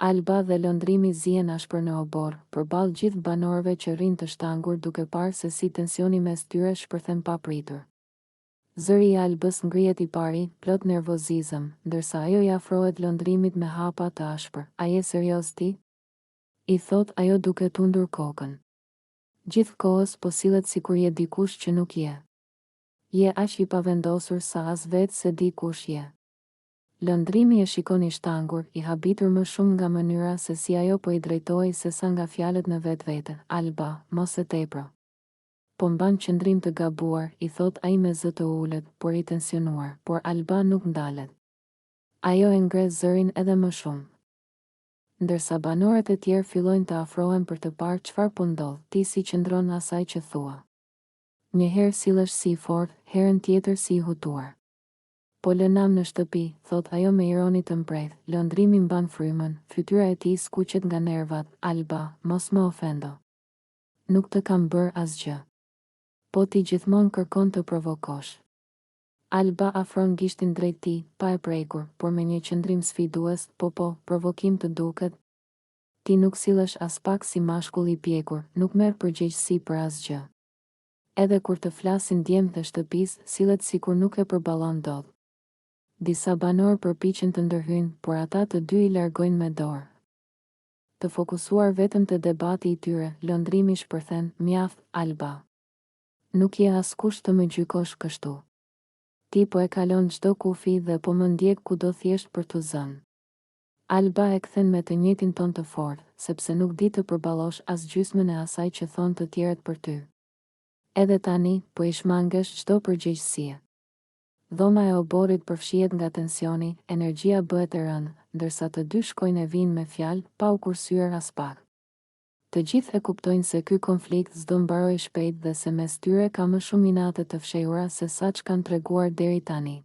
Alba dhe lëndrimi zihen ashpër në obor, përballë gjithë banorëve që rrinë të shtangur duke parë se si tensioni mes tyre shpërthen papritur. Zëri i Albës ngrihet i pari, plot nervozizëm, ndërsa ajo i afrohet lëndrimit me hapa të ashpër. "A je serioz ti?" I thot ajo duke tundur kokën. "Gjithkohës po sillet sikur je dikush që nuk je. Je aq i pavendosur sa as vetë se di kush je." Lëndrimi e shikon i shtangur, i habitur më shumë nga mënyra se si ajo po i drejtohej se sa nga fjalët në vetvete. "Alba, mos e tepro. Po mban qëndrim të gabuar", i thot ai me zë të ulët, por i tensionuar, por Alba nuk ndalet. Ajo e ngre zërin edhe më shumë. Ndërsa banorët e tjerë fillojnë të afrohen për të parë çfarë po ndodh, ti si qëndron asaj që thua. Njëherë sillesh si i fortë, herën tjetër si i hutuar. "Po lënam në shtëpi", thot ajo me ironi të mprejtë, lëndrimi mban frymën, fytyra e tij skuqet nga nervat. "Alba, mos më ofendo. Nuk të kam bërë asgjë. Po ti gjithmonë kërkon të provokosh." Alba afron gishtin drejt tij, pa e prekur, por me një qëndrim sfidues. Po, provokim të duket. Ti nuk sillesh as pak si mashkull i pjekur, nuk merr përgjegjësi për asgjë. Edhe kur të flasin djemtë e shtëpisë, sillet sikur nuk e përballon dot. Disa banorë përpiqen të ndërhyjnë, por ata të dy i largojnë me dorë. Të fokusuar vetëm te debati i tyre, lëndrimi shpërthen, "Mjaft, Alba. Nuk je askush të më gjykosh kështu. Ti po e kalon çdo kufi dhe po më ndjek kudo thjesht për t'u zënë." Alba e kthen me të njëjtin ton të fortë, sepse nuk di të përballosh as gjysmën e asaj që thon të tjerët për ty. Edhe tani, po i shmangesh çdo përgjegjësie. Dhoma e oborit përfshihet nga tensioni, energjia bëhet e rëndë, ndërsa të dy shkojnë e vinë me fjalë, pa u kursyer as pak. Të gjithë e kuptojnë se ky konflikt s'do mbarojë shpejt dhe se mes tyre ka më shumë inate të fshehura se sa që kanë treguar deri tani.